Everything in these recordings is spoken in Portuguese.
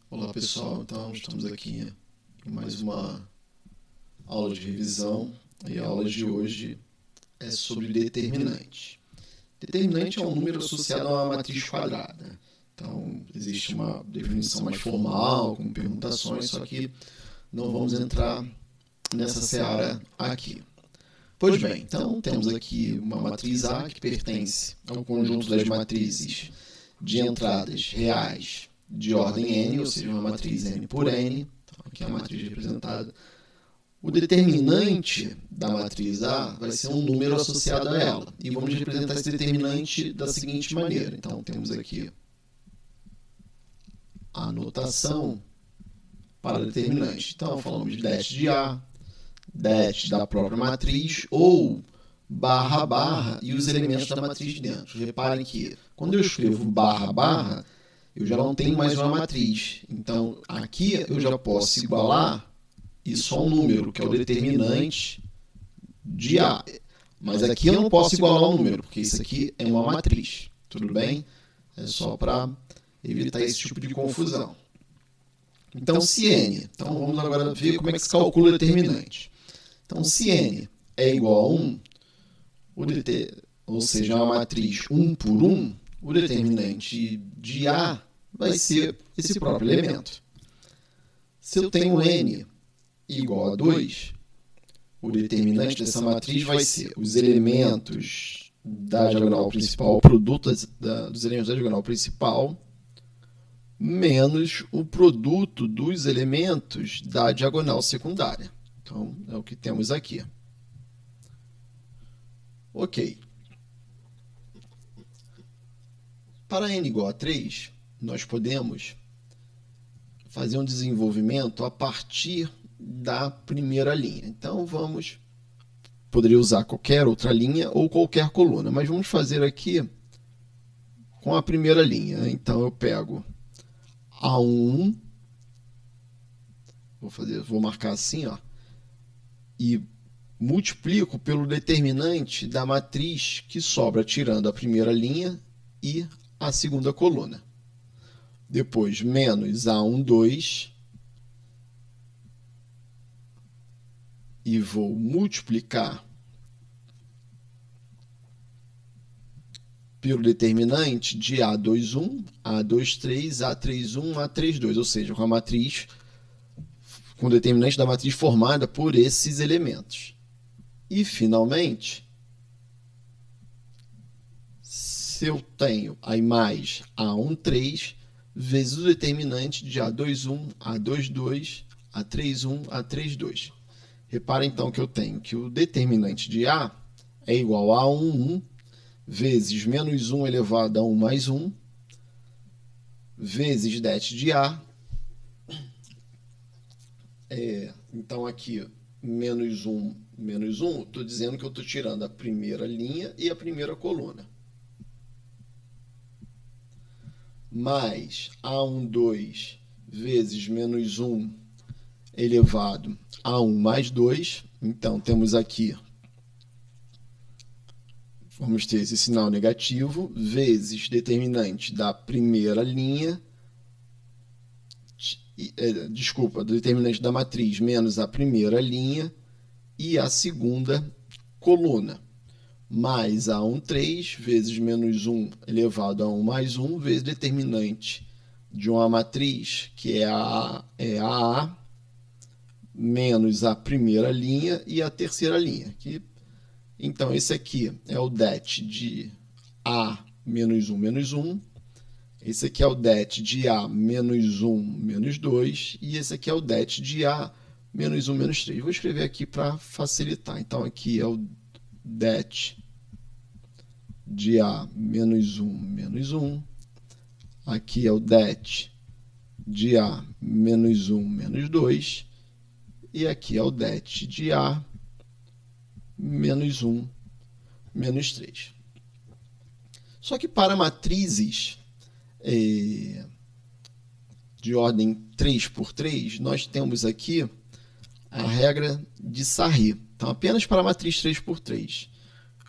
Olá pessoal, então estamos aqui em mais uma aula de revisão e a aula de hoje é sobre determinante. Determinante é um número associado a uma matriz quadrada. Então existe uma definição mais formal, com permutações, só que não vamos entrar nessa seara aqui. Pois bem, então temos aqui uma matriz A que pertence ao conjunto das matrizes de entradas reais de ordem n, ou seja, uma matriz n por n. Então, aqui é a matriz representada. O determinante da matriz A vai ser um número associado a ela. E vamos representar esse determinante da seguinte maneira. Então, temos aqui a notação para determinante. Então, falamos de det de A, det da própria matriz ou barra, barra e os elementos da matriz dentro. Reparem que quando eu escrevo barra, barra, eu já não tenho mais uma matriz. Então, aqui eu já posso igualar isso a um número, que é o determinante de A. Mas aqui eu não posso igualar um número, porque isso aqui é uma matriz. Tudo bem? É só para evitar esse tipo de confusão. Então, se n... Então, vamos agora ver como é que se calcula o determinante. Então, se n é igual a 1, ou seja, uma matriz 1 por 1, o determinante de A vai ser esse próprio elemento. Se eu tenho n igual a 2, o determinante dessa matriz vai ser os elementos da diagonal principal, o produto dos elementos da diagonal principal, menos o produto dos elementos da diagonal secundária. Então, é o que temos aqui. Ok. Para n igual a 3, nós podemos fazer um desenvolvimento a partir da primeira linha. Então, poderia usar qualquer outra linha ou qualquer coluna, mas vamos fazer aqui com a primeira linha. Então, eu pego A1, vou marcar assim, ó, e multiplico pelo determinante da matriz que sobra, tirando a primeira linha e a segunda coluna. Depois, menos A1, 2, e vou multiplicar pelo determinante de A2, 1, A2, 3, A3, 1, A3, 2, ou seja, com a matriz, com o determinante da matriz formada por esses elementos. E, finalmente, se eu tenho aí mais A1, 3, vezes o determinante de A2, 1, A2, 2, A3, 1, A3, 2. Repara, então, que eu tenho que o determinante de A é igual a 1, 1, vezes menos 1 elevado a 1 mais 1, vezes det de A. Então, aqui, menos 1, estou dizendo que eu estou tirando a primeira linha e a primeira coluna. Mais A1, 2, vezes menos 1 elevado a 1 mais 2. Então, temos aqui, vamos ter esse sinal negativo, vezes determinante da primeira linha, do determinante da matriz menos a primeira linha e a segunda coluna, mais A1, 3, vezes menos 1 elevado a 1 mais 1, vezes determinante de uma matriz, que é a A, menos a primeira linha e a terceira linha. Então, esse aqui é o det de A menos 1, menos 1. Esse aqui é o det de A menos 1, menos 2. E esse aqui é o det de A menos 1, menos 3. Vou escrever aqui para facilitar. Então, aqui é o det de A menos 1, menos 1. Aqui é o det de A menos 1, menos 2. E aqui é o det de A menos 1, menos 3. Só que para matrizes de ordem 3 por 3, nós temos aqui a regra de Sarri. Então, apenas para a matriz 3 por 3.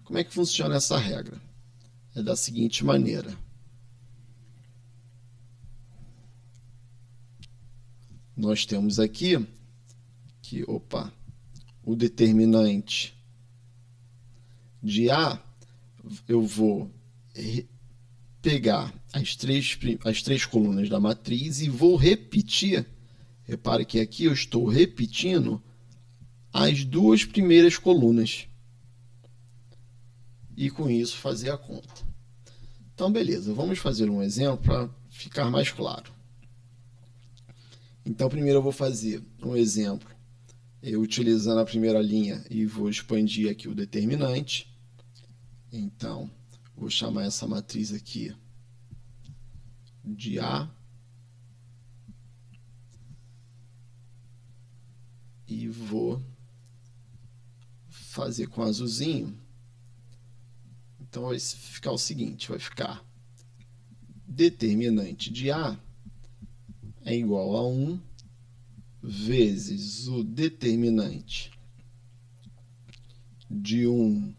Como é que funciona essa regra? É da seguinte maneira. nós temos aqui que, o determinante de A, eu vou pegar as três colunas da matriz e vou repetir. Repare que aqui eu estou repetindo as duas primeiras colunas. E com isso fazer a conta. Então, beleza, vamos fazer um exemplo para ficar mais claro. Então, primeiro eu vou fazer um exemplo eu utilizando a primeira linha e vou expandir aqui o determinante. Então, vou chamar essa matriz aqui de A. E vou fazer com azulzinho. Então, vai ficar o seguinte, vai ficar determinante de A é igual a 1 vezes o determinante de 1,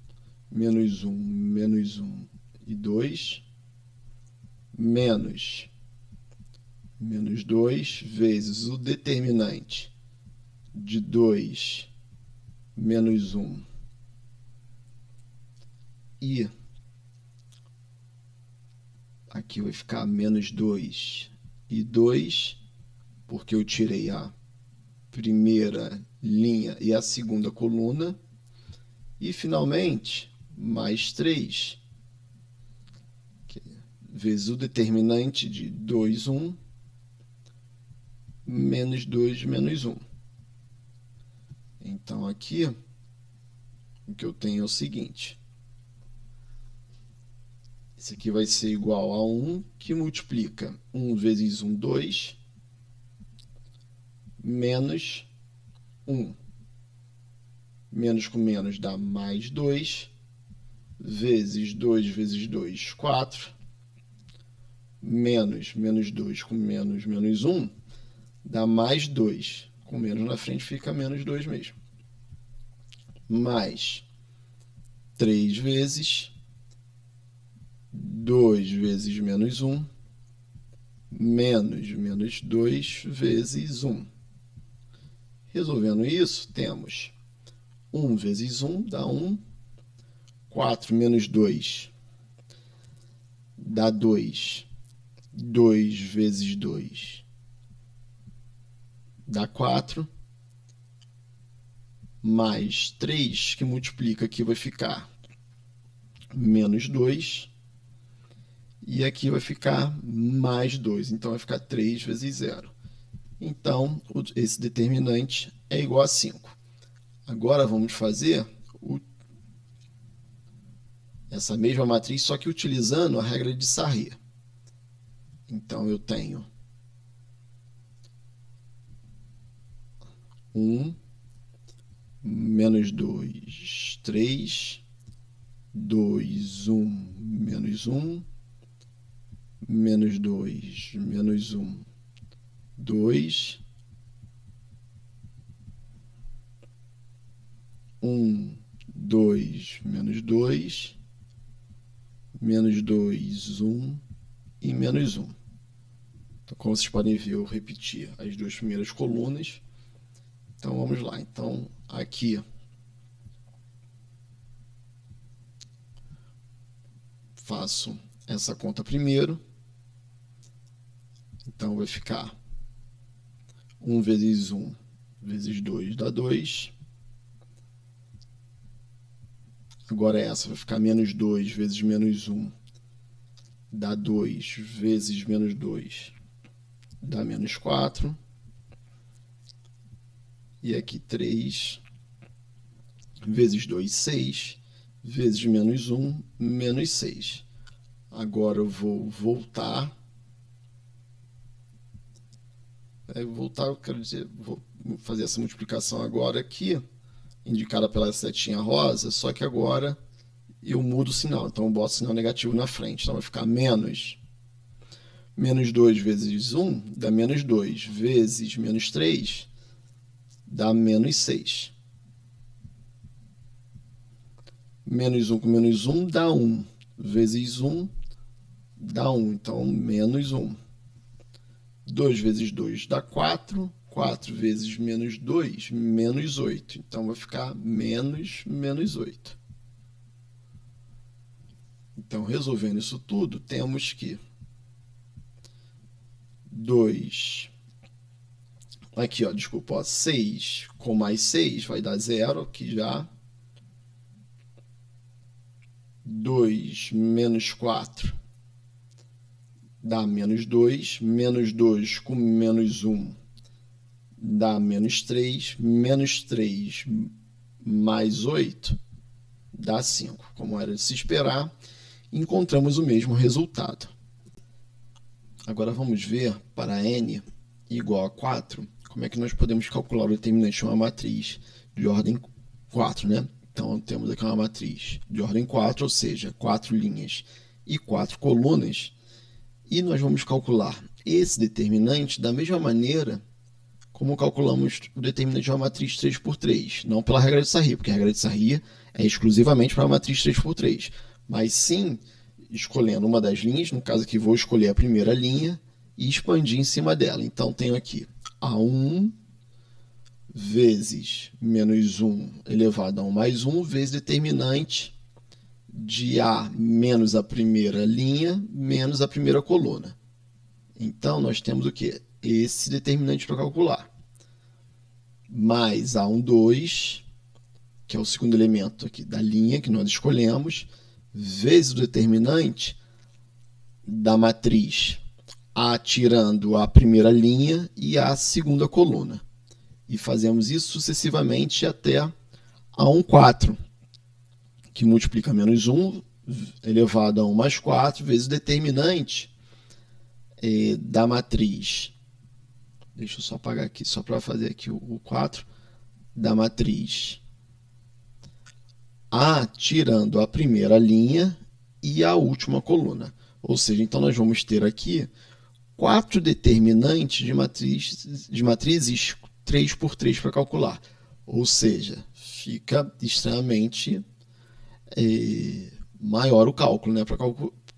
menos 1, menos 1 e 2, menos 2 vezes o determinante de 2, menos 1 e aqui vai ficar menos 2 e 2, porque eu tirei a primeira linha e a segunda coluna. E, finalmente, mais 3 vezes o determinante de 2, 1, menos 2, menos 1. Então, aqui, o que eu tenho é o seguinte. Isso aqui vai ser igual a 1, que multiplica 1 vezes 1, 2, menos 1. Menos com menos dá mais 2, vezes 2 vezes 2, 4, menos 2 com menos 1, dá mais 2. Com menos na frente fica menos 2 mesmo. Mais 3 vezes 2 vezes menos 1, menos 2 vezes 1. Resolvendo isso, temos 1 vezes 1 dá 1, 4 menos 2 dá 2, 2 vezes 2 dá 4, mais 3, que multiplica aqui vai ficar menos 2, e aqui vai ficar mais 2, então vai ficar 3 vezes 0. Então, esse determinante é igual a 5. Agora vamos fazer essa mesma matriz, só que utilizando a regra de Sarré. Então, eu tenho 1, menos 2, 3, 2, 1, menos 1, menos 2, menos 1, 2, 1, 2, menos 2, menos 2, 1 e menos 1. Então, como vocês podem ver, eu repeti as duas primeiras colunas. Então, vamos lá. Então, aqui faço essa conta primeiro. Então, vai ficar 1 vezes 1 vezes 2 dá 2. Agora essa vai ficar menos 2 vezes menos 1 dá 2 vezes menos 2 dá menos 4. E aqui 3 vezes 2, 6, vezes menos 1, menos 6. Agora eu vou voltar. Eu quero dizer, vou fazer essa multiplicação agora aqui, indicada pela setinha rosa, só que agora eu mudo o sinal. Então eu boto o sinal negativo na frente. Então vai ficar menos 2 vezes 1 dá menos 2, vezes menos 3 dá menos 6. Menos 1 com menos 1 dá 1, vezes 1 dá 1, então menos 1. 2 vezes 2 dá 4, 4 vezes menos 2, menos 8. Então, vai ficar menos 8. Então, resolvendo isso tudo, temos que 2... Aqui, ó, desculpa, ó, 6 com mais 6 vai dar 0, aqui já. 2 menos 4 dá menos 2. Menos 2 com menos 1 dá menos 3. Menos 3 mais 8 dá 5. Como era de se esperar, encontramos o mesmo resultado. Agora vamos ver para n igual a 4, como é que nós podemos calcular o determinante de uma matriz de ordem 4, né? Então, temos aqui uma matriz de ordem 4, ou seja, 4 linhas e 4 colunas, e nós vamos calcular esse determinante da mesma maneira como calculamos o determinante de uma matriz 3x3, não pela regra de Sarri, porque a regra de Sarri é exclusivamente para a matriz 3x3, mas sim escolhendo uma das linhas, no caso aqui vou escolher a primeira linha e expandir em cima dela. Então, tenho aqui A1 vezes menos 1 elevado a 1 mais 1 vezes determinante de A menos a primeira linha menos a primeira coluna. Então, nós temos o quê? Esse determinante para calcular. Mais A1, 2, que é o segundo elemento aqui da linha que nós escolhemos, vezes o determinante da matriz A tirando a primeira linha e a segunda coluna. E fazemos isso sucessivamente até A1, 4, que multiplica menos 1 elevado a 1 mais 4 vezes o determinante da matriz. Deixa eu só apagar aqui, só para fazer aqui o 4, da matriz A tirando a primeira linha e a última coluna. Ou seja, então nós vamos ter aqui 4 determinantes de matrizes 3x3 para calcular. Ou seja, fica extremamente maior o cálculo, né?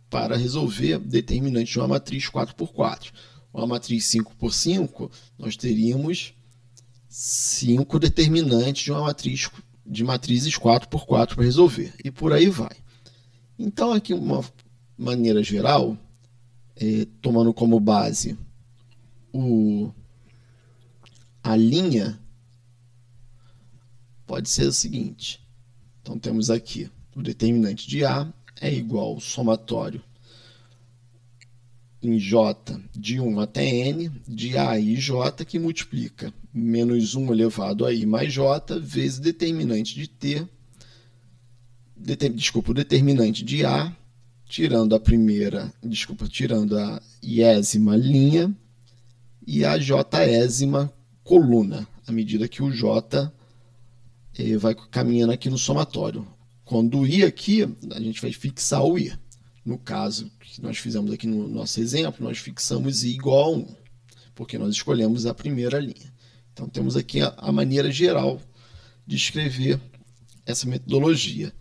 Para resolver determinante de uma matriz 4x4. Uma matriz 5x5, nós teríamos 5 determinantes de uma matriz de matrizes 4x4 para resolver. E por aí vai. Então, aqui uma maneira geral, tomando como base a linha, pode ser o seguinte. Então, temos aqui o determinante de A é igual ao somatório em J de 1 até N, de A e J, que multiplica menos 1 elevado a I mais J, vezes o determinante de T, o determinante de A, tirando a iésima linha e a jésima coluna, à medida que o J vai caminhando aqui no somatório. Quando o I aqui, a gente vai fixar o I. No caso que nós fizemos aqui no nosso exemplo, nós fixamos I igual a 1, porque nós escolhemos a primeira linha. Então, temos aqui a maneira geral de escrever essa metodologia.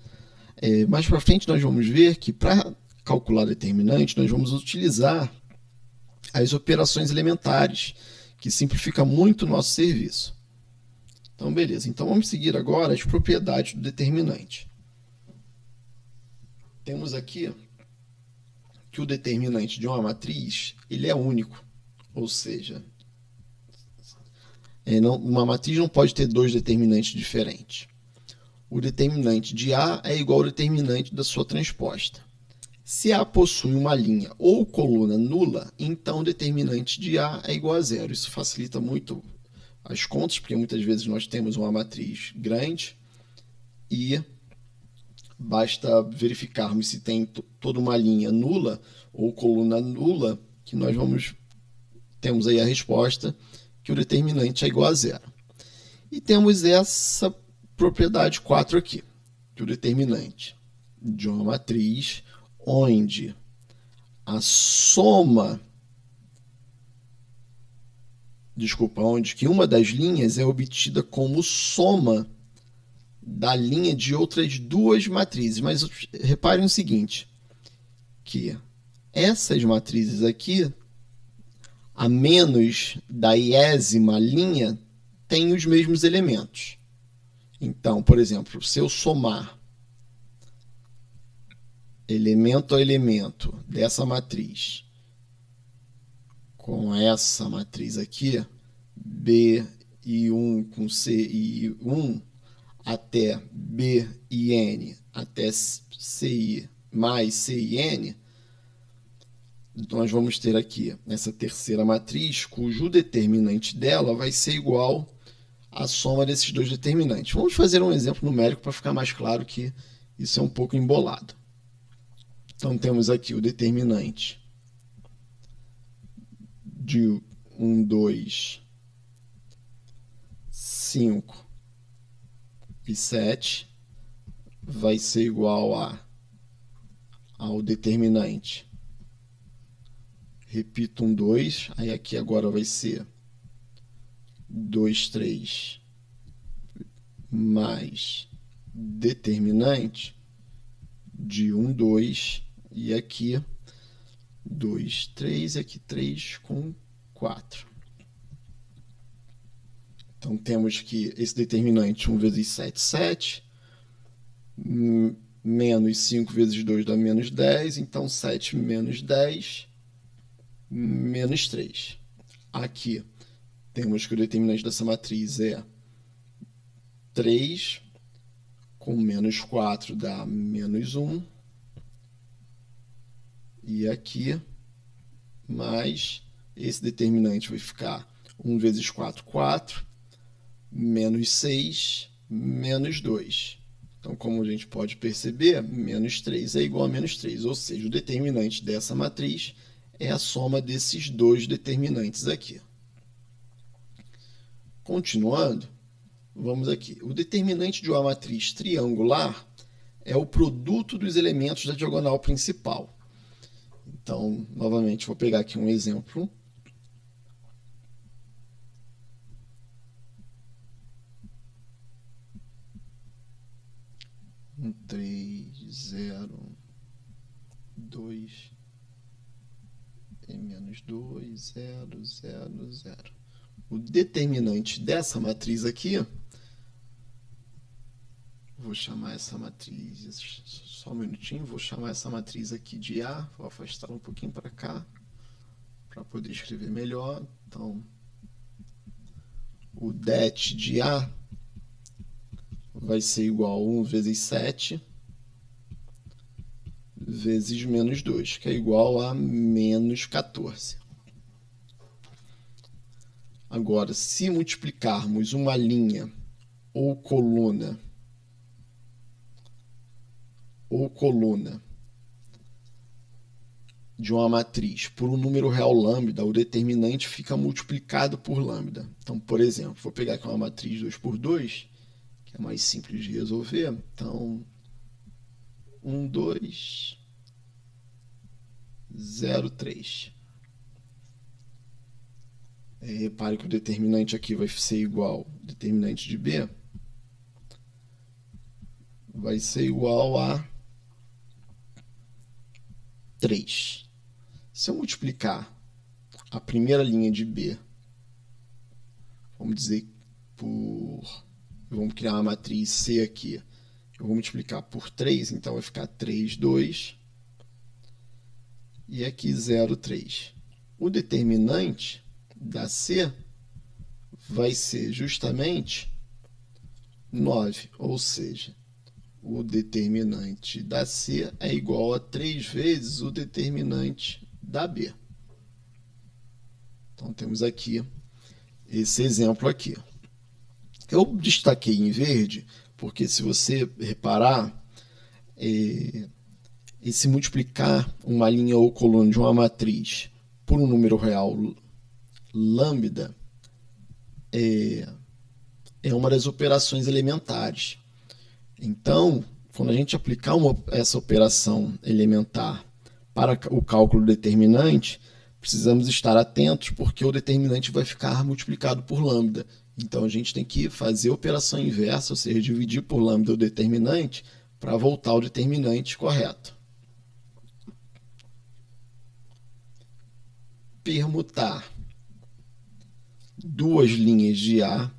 Mais para frente, nós vamos ver que para calcular determinante, nós vamos utilizar as operações elementares, que simplifica muito o nosso serviço. Então, beleza. Então, vamos seguir agora as propriedades do determinante. Temos aqui que o determinante de uma matriz ele é único, ou seja, uma matriz não pode ter dois determinantes diferentes. O determinante de A é igual ao determinante da sua transposta. Se A possui uma linha ou coluna nula, então o determinante de A é igual a zero. Isso facilita muito as contas, porque muitas vezes nós temos uma matriz grande e basta verificarmos se tem toda uma linha nula ou coluna nula, que nós temos aí a resposta que o determinante é igual a zero. E temos essa propriedade 4 aqui, que o determinante de uma matriz onde a soma, onde que uma das linhas é obtida como soma da linha de outras duas matrizes. Mas reparem o seguinte, que essas matrizes aqui, a menos da iésima linha tem os mesmos elementos. Então, por exemplo, se eu somar elemento a elemento dessa matriz com essa matriz aqui, B e 1 com C e 1, até B e N, até CI mais C e N, nós vamos ter aqui essa terceira matriz, cujo determinante dela vai ser igual à soma desses dois determinantes. Vamos fazer um exemplo numérico para ficar mais claro que isso é um pouco embolado. Então, temos aqui o determinante de 1, 2, 5 e 7 vai ser igual ao determinante. Repito, 1, 2, aí aqui agora vai ser 2, 3 mais determinante de 1, 2 e aqui 2, 3 e aqui 3 com 4. Então temos que esse determinante 1 vezes 7, 7, menos 5 vezes 2 dá menos 10, então 7 menos 10, menos 3. Aqui temos que o determinante dessa matriz é 3, com menos 4 dá menos 1, e aqui mais esse determinante vai ficar 1 vezes 4, 4, menos 6, menos 2. Então, como a gente pode perceber, menos 3 é igual a menos 3, ou seja, o determinante dessa matriz é a soma desses dois determinantes aqui. Continuando, vamos aqui. O determinante de uma matriz triangular é o produto dos elementos da diagonal principal. Então, novamente, vou pegar aqui um exemplo. Um 3, 0, 2 e menos 2, 0, 0, 0. O determinante dessa matriz aqui, vou chamar essa matriz, só um minutinho, vou chamar essa matriz aqui de A, vou afastar um pouquinho para cá, para poder escrever melhor. Então, o det de A vai ser igual a 1 vezes 7 vezes menos 2, que é igual a menos 14. Agora, se multiplicarmos uma linha ou coluna de uma matriz por um número real lambda, o determinante fica multiplicado por lambda. Então, por exemplo, vou pegar aqui uma matriz 2 por 2, que é mais simples de resolver. Então, 1, 2, 0, 3. Repare que o determinante aqui vai ser igual ao determinante de B, vai ser igual a 3. Se eu multiplicar a primeira linha de B, vamos dizer vamos criar uma matriz C aqui, eu vou multiplicar por 3, então vai ficar 3, 2, e aqui 0, 3. O determinante da C vai ser justamente 9, ou seja, o determinante da C é igual a 3 vezes o determinante da B. Então, temos aqui esse exemplo aqui. Eu destaquei em verde, porque se você reparar, esse multiplicar uma linha ou coluna de uma matriz por um número real lambda é uma das operações elementares. Então, quando a gente aplicar essa operação elementar para o cálculo determinante, precisamos estar atentos porque o determinante vai ficar multiplicado por lambda. Então, a gente tem que fazer a operação inversa, ou seja, dividir por lambda o determinante para voltar ao determinante correto. Permutar duas linhas de A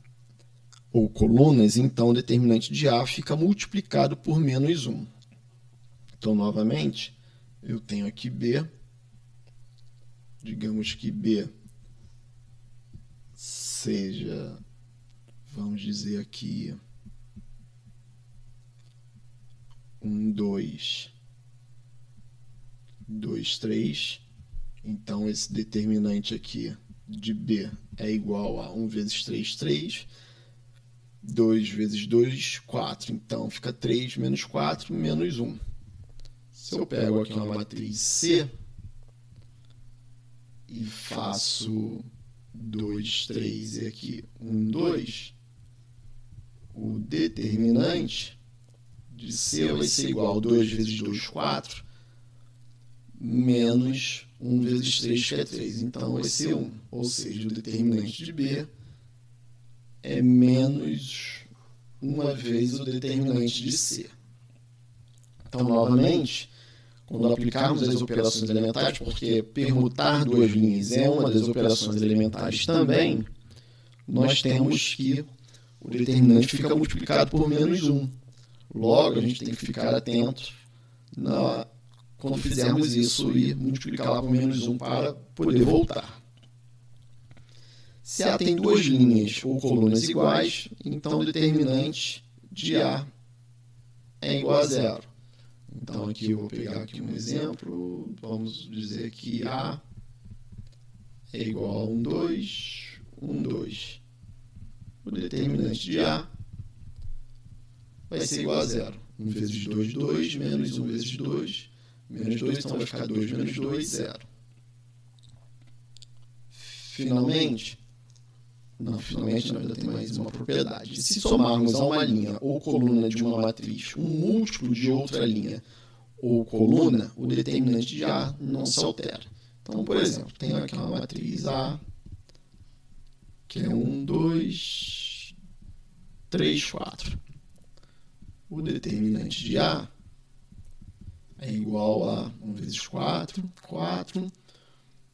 ou colunas, então o determinante de A fica multiplicado por menos 1. Então, novamente, eu tenho aqui B. Digamos que B seja, vamos dizer aqui, 1, 2, 2, 3. Então, esse determinante aqui de B é igual a 1 vezes 3, 3. 2 vezes 2, 4. Então, fica 3 menos 4, menos 1. Se eu pego aqui uma matriz C e faço 2, 3 e aqui 1, 2, o determinante de C vai ser igual a 2 vezes 2, 4, menos 1 vezes 3, que é 3. Então, vai ser 1. Ou seja, o determinante de B é menos uma vez o determinante de C. Então, novamente, quando aplicarmos as operações elementares, porque permutar duas linhas é uma das operações elementares também, nós temos que o determinante fica multiplicado por menos 1. Logo, a gente tem que ficar atento quando fizermos isso e multiplicar lá por menos 1 para poder voltar. Se A tem duas linhas ou colunas iguais, então o determinante de A é igual a zero. Então, aqui eu vou pegar aqui um exemplo. Vamos dizer que A é igual a 1, 2, 1, 2. O determinante de A vai ser igual a zero. 1 vezes 2, 2, menos 1 vezes 2, menos 2, então vai ficar 2 menos 2, 0. Finalmente ainda tem mais uma propriedade. Se somarmos a uma linha ou coluna de uma matriz um múltiplo de outra linha ou coluna, o determinante de A não se altera. Então, por exemplo, tenho aqui uma matriz A, que é 1, 2, 3, 4. O determinante de A é igual a 1 vezes 4, 4,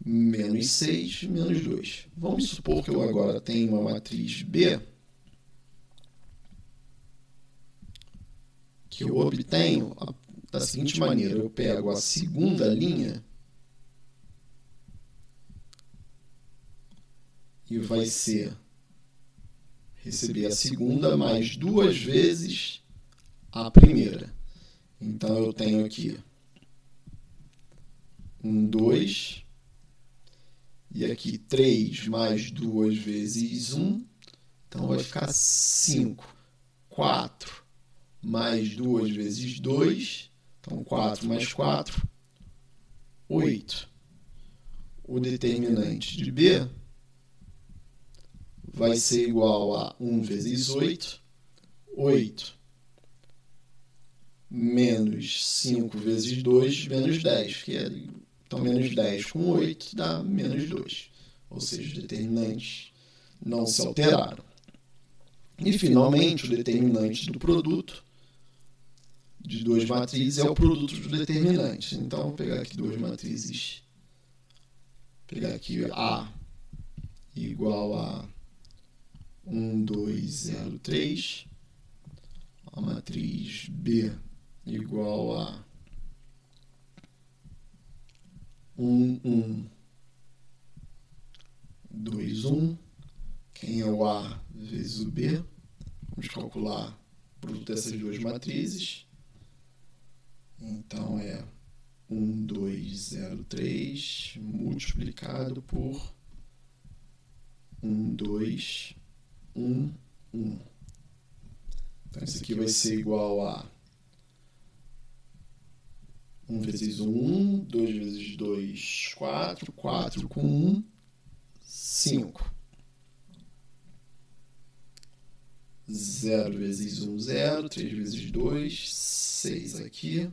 menos 6, menos 2. Vamos supor que eu agora tenho uma matriz B que eu obtenho da seguinte maneira. Eu pego a segunda linha e vai ser receber a segunda mais duas vezes a primeira. Então, eu tenho aqui 1, 2, e aqui 3 mais 2 vezes 1, então vai ficar 5. 4 mais 2 vezes 2, então 4 mais 4, 8. O determinante de B vai ser igual a 1 vezes 8, 8, menos 5 vezes 2, menos 10, que é, então menos 10 com 8 dá menos 2. Ou seja, os determinantes não se alteraram. E, finalmente, o determinante do produto de duas matrizes é o produto dos determinantes. Então, vou pegar aqui duas matrizes. Pegar aqui A igual a 1, 2, 0, 3. A matriz B igual a 1, 1, 2, 1. Quem é o A vezes o B? Vamos calcular o produto dessas duas matrizes. Então, é 1, 2, 0, 3 multiplicado por 1, 2, 1, 1. Então, isso aqui vai ser igual a 1 vezes 1, 2 vezes 2, 4, 4 com 1, 5. 0 vezes 1, 0, 3 vezes 2, 6 aqui.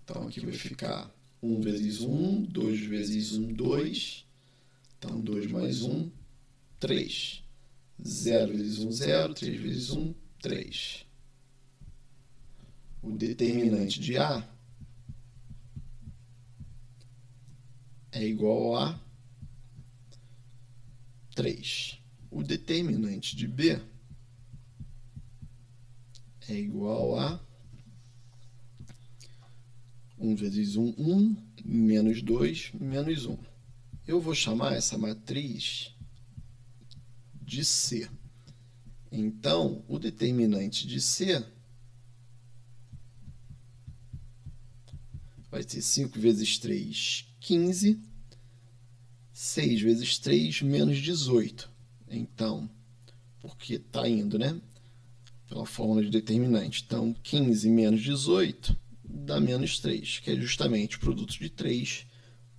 Então, aqui vai ficar 1 vezes 1, 2 vezes 1, 2. Então, 2 mais 1, 3. 0 vezes 1, 0, 3 vezes 1, 3. O determinante de A é igual a 3. O determinante de B é igual a 1 vezes 1, 1, menos 2, menos 1. Eu vou chamar essa matriz de C. Então, o determinante de C vai ser 5 vezes 3, 15. 6 vezes 3, menos 18. Então, porque está indo, né? Pela fórmula de determinante. Então, 15 menos 18 dá menos 3, que é justamente o produto de 3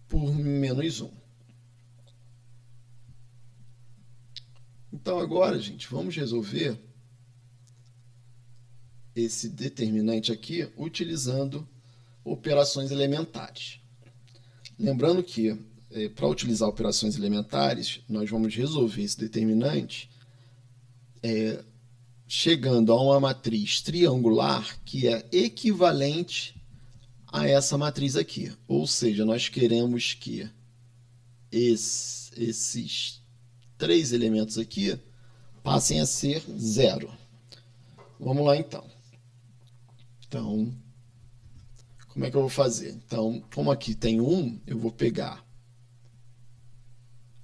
por menos 1. Então, agora, gente, vamos resolver esse determinante aqui utilizando operações elementares. Lembrando que, para utilizar operações elementares, nós vamos resolver esse determinante chegando a uma matriz triangular que é equivalente a essa matriz aqui. Ou seja, nós queremos que esses 3 elementos aqui passem a ser 0. Vamos lá, então. Então, como é que eu vou fazer? Então, como aqui tem 1, eu vou pegar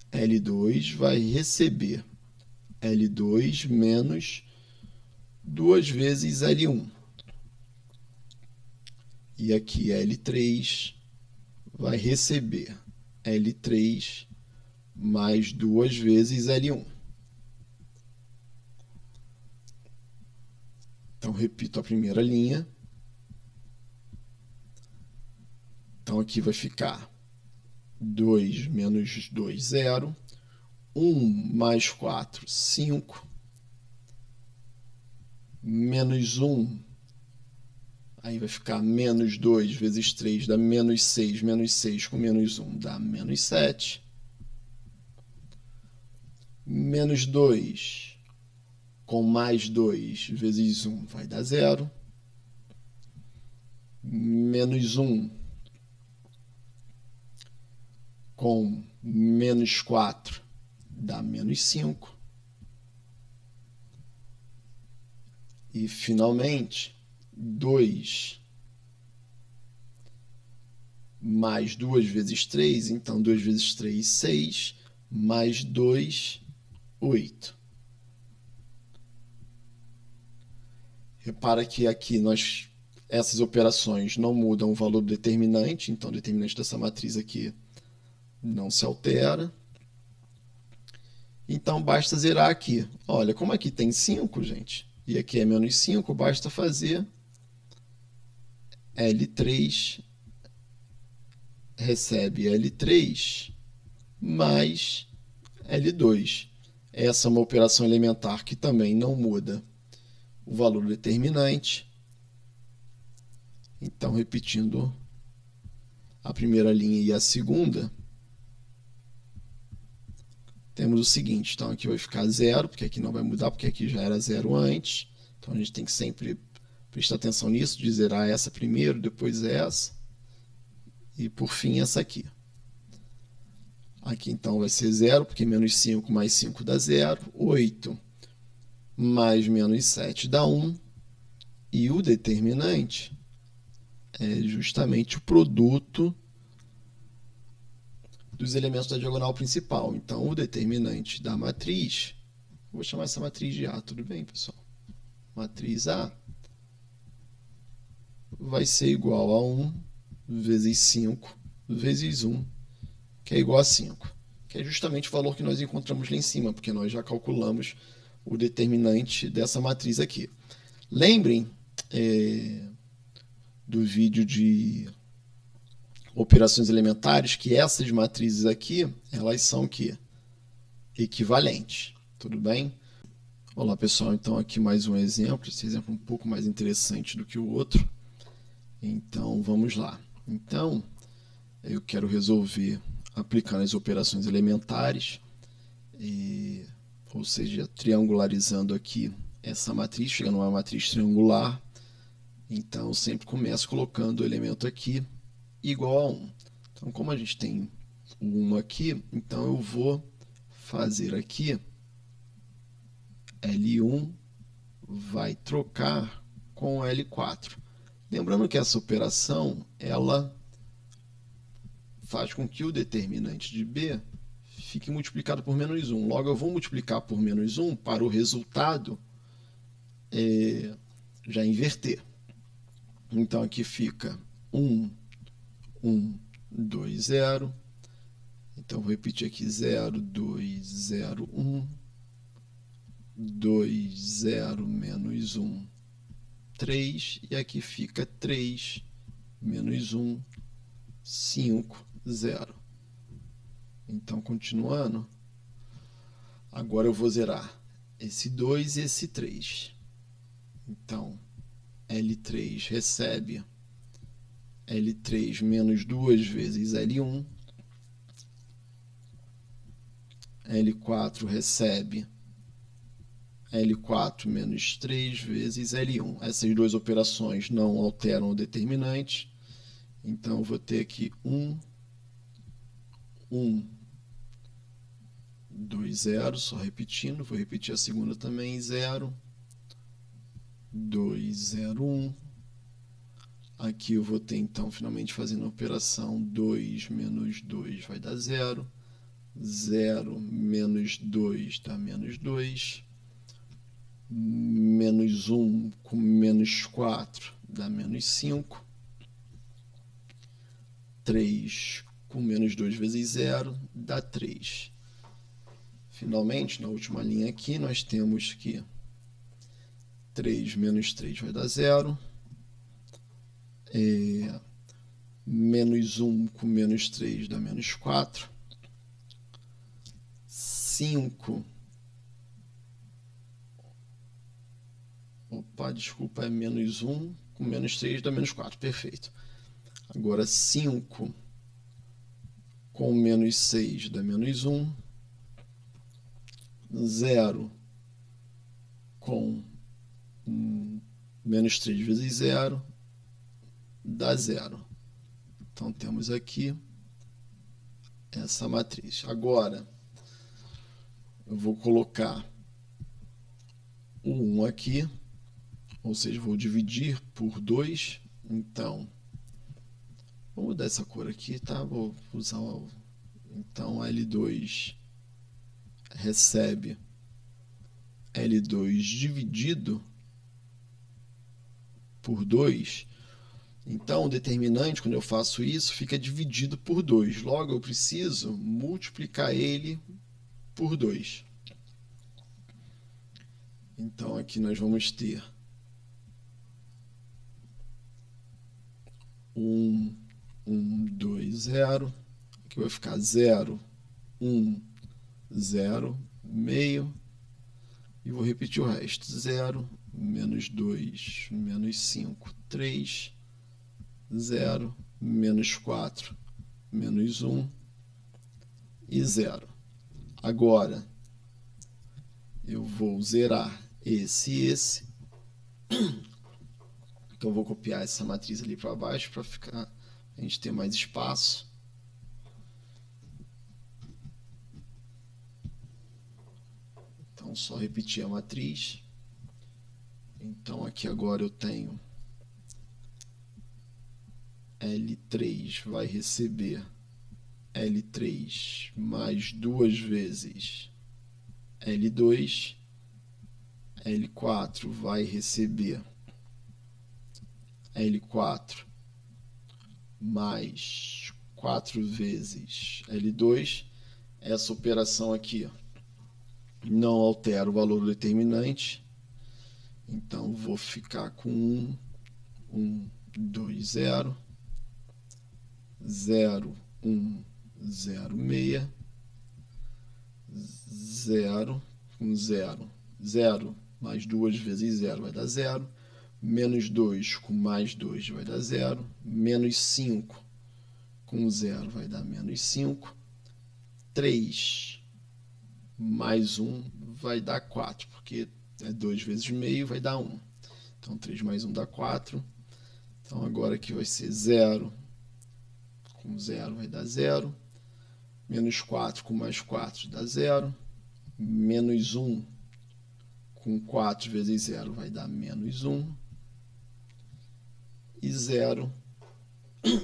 L2 vai receber L2 menos 2 vezes L1. E aqui L3 vai receber L3 mais 2 vezes L1. Então, repito a primeira linha. Então, aqui vai ficar 2 menos 2, 0. 1 mais 4, 5. Menos 1. Aí vai ficar menos 2 vezes 3 dá menos 6. Menos 6 com menos 1 dá menos 7. Menos 2 com mais 2 vezes 1 vai dar 0. Menos 1 com menos 4 dá menos 5. E, finalmente, 2 mais 2 vezes 3, então 2 vezes 3, 6, mais 2, 8. Repara que aqui essas operações não mudam o valor do determinante, então o determinante dessa matriz aqui não se altera. Então, basta zerar aqui. Olha, como aqui tem 5, gente, e aqui é menos 5, basta fazer L3 recebe L3 mais L2. Essa é uma operação elementar que também não muda o valor do determinante. Então, repetindo a primeira linha e a segunda, temos o seguinte. Então, aqui vai ficar 0, porque aqui não vai mudar, porque aqui já era 0 antes. Então, a gente tem que sempre prestar atenção nisso, de zerar essa primeiro, depois essa, e por fim essa aqui. Aqui então vai ser 0, porque menos 5 mais 5 dá 0. 8 mais menos 7 dá 1. E o determinante é justamente o produto dos elementos da diagonal principal. Então, o determinante da matriz, vou chamar essa matriz de A, tudo bem, pessoal? Matriz A vai ser igual a 1 vezes 5 vezes 1, que é igual a 5, que é justamente o valor que nós encontramos lá em cima, porque nós já calculamos o determinante dessa matriz aqui. Lembrem do vídeo de operações elementares que essas matrizes aqui, elas são o quê? Equivalentes, tudo bem? Olá, pessoal, então aqui mais um exemplo, esse exemplo é um pouco mais interessante do que o outro. Então, vamos lá. Então, eu quero resolver aplicando as operações elementares, ou seja, triangularizando aqui essa matriz, chegando a uma matriz triangular. Então, eu sempre começo colocando o elemento aqui igual a 1. Então, como a gente tem o 1 aqui, então eu vou fazer aqui, L1 vai trocar com L4. Lembrando que essa operação, ela faz com que o determinante de B fique multiplicado por menos 1. Logo, eu vou multiplicar por menos 1 para o resultado já inverter. Então, aqui fica 1, 1, 2, 0. Então, vou repetir aqui 0, 2, 0, 1. 2, 0, menos 1, 3. E aqui fica 3, menos 1, 5, 0. Então, continuando, agora eu vou zerar esse 2 e esse 3. Então, L3 recebe L3 menos 2 vezes L1. L4 recebe L4 menos 3 vezes L1. Essas duas operações não alteram o determinante. Então, eu vou ter aqui 1, 1, 2, 0, só repetindo. Vou repetir a segunda também, 0, 2, 0, 1. Aqui eu vou ter, então, finalmente fazendo a operação 2 menos 2 vai dar 0. 0 menos 2 dá menos 2. Menos 1 com menos 4 dá menos 5. 3 com menos 2 vezes 0 dá 3. Finalmente, na última linha aqui, nós temos que 3 menos 3 vai dar 0. Menos 1 com menos 3 dá menos 4. 5. Desculpa, é menos 1 com menos 3 dá menos 4. Perfeito. Agora, 5 com menos 6 dá menos 1. 0 com menos 3 vezes 0 dá 0. Então, temos aqui essa matriz. Agora, eu vou colocar o 1 aqui, ou seja, vou dividir por 2. Então, vou mudar essa cor aqui, tá? Vou usar então L2 recebe L2 dividido por 2. Então, o determinante, quando eu faço isso, fica dividido por 2. Logo, eu preciso multiplicar ele por 2. Então, aqui nós vamos ter 1, 1, 2, 0. Aqui vai ficar 0, 1, 0, meio. E vou repetir o resto. 0, menos 2, menos 5, 3. 0, menos 4, menos 1 e 0. Agora, eu vou zerar esse e esse. Então, eu vou copiar essa matriz ali para baixo para a gente ter mais espaço. Então, só repetir a matriz. Então, aqui agora eu tenho L3 vai receber L3 mais 2 vezes L2. L4 vai receber L4 mais 4 vezes L2. Essa operação aqui não altera o valor do determinante. Então, vou ficar com 1, 1, 2, 0. 0, 1, 0, meia. 0 com 0. 0 mais 2 vezes 0 vai dar 0. Menos 2 com mais 2 vai dar 0. Menos 5 com 0 vai dar menos 5. 3 mais 1 vai dar 4, porque é 2 vezes meio, vai dar 1. Então, 3 mais 1 dá 4. Então, agora aqui vai ser 0 com 0 vai dar 0. Menos 4 com mais 4 dá 0. Menos 1 com 4 vezes 0 vai dar menos 1. E 0,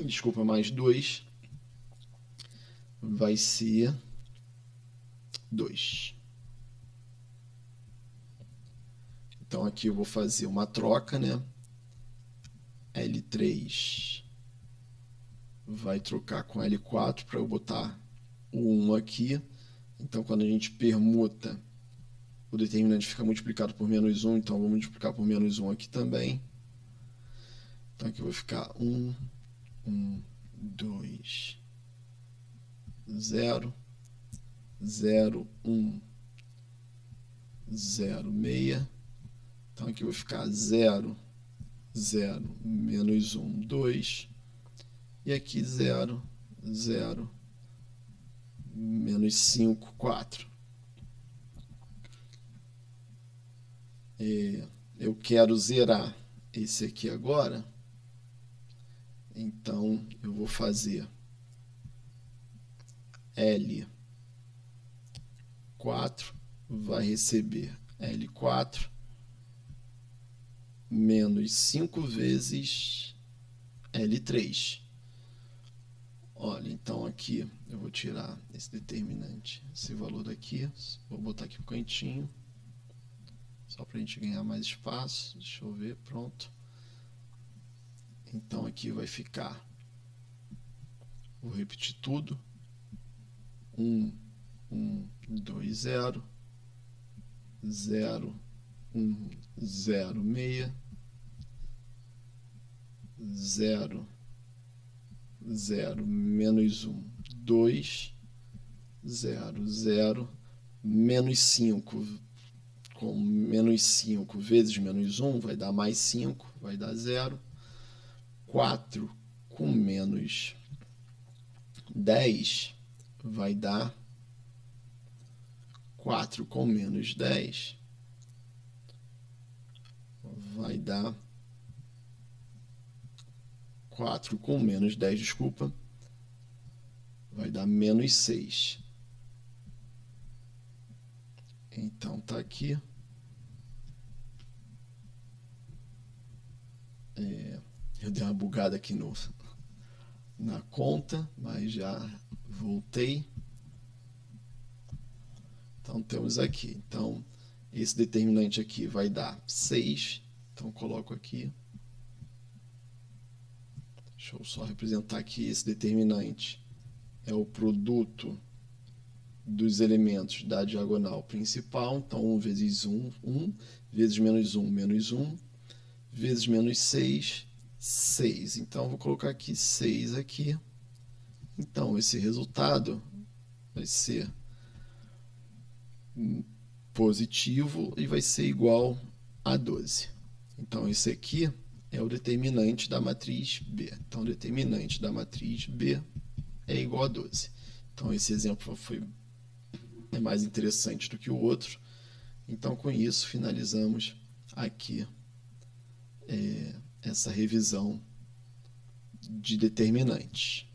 desculpa, mais 2 vai ser 2. Então aqui eu vou fazer uma troca, né? L3 vai trocar com L4 para eu botar o 1 aqui. Então quando a gente permuta, o determinante fica multiplicado por menos 1, então eu vou multiplicar por menos 1 aqui também. Então aqui vai ficar 1, 1, 2, 0, 0, 1, 0, 6. Então aqui vai ficar 0, 0, menos 1, 2. E aqui 0, 0, menos 5, 4. Eu quero zerar esse aqui agora. Então eu vou fazer L4 vai receber L4 menos 5 vezes L3. Olha, então aqui eu vou tirar esse determinante, esse valor daqui, vou botar aqui no cantinho, só para a gente ganhar mais espaço. Deixa eu ver, pronto. Então aqui vai ficar, vou repetir tudo, 1, 1, 2, 0, 0, 1, 0, 6, 0, 0, menos 1, 2, 0, 0, menos 5, com menos 5 vezes menos 1 vai dar mais 5, vai dar 0, 4 com menos 10 vai dar 4 com menos 10 vai dar 4 com menos 10, desculpa, vai dar menos 6. Então tá aqui. Eu dei uma bugada aqui na conta, mas já voltei. Então temos aqui. Então esse determinante aqui vai dar 6. Então coloco aqui. Deixa eu só representar aqui esse determinante. É o produto dos elementos da diagonal principal. Então 1 vezes 1, 1, vezes menos 1, menos 1, vezes menos 6, 6. Então vou colocar aqui 6 aqui. Então esse resultado vai ser positivo e vai ser igual a 12. Então esse aqui é o determinante da matriz B. Então o determinante da matriz B é igual a 12. Então esse exemplo é mais interessante do que o outro. Então com isso finalizamos aqui essa revisão de determinantes.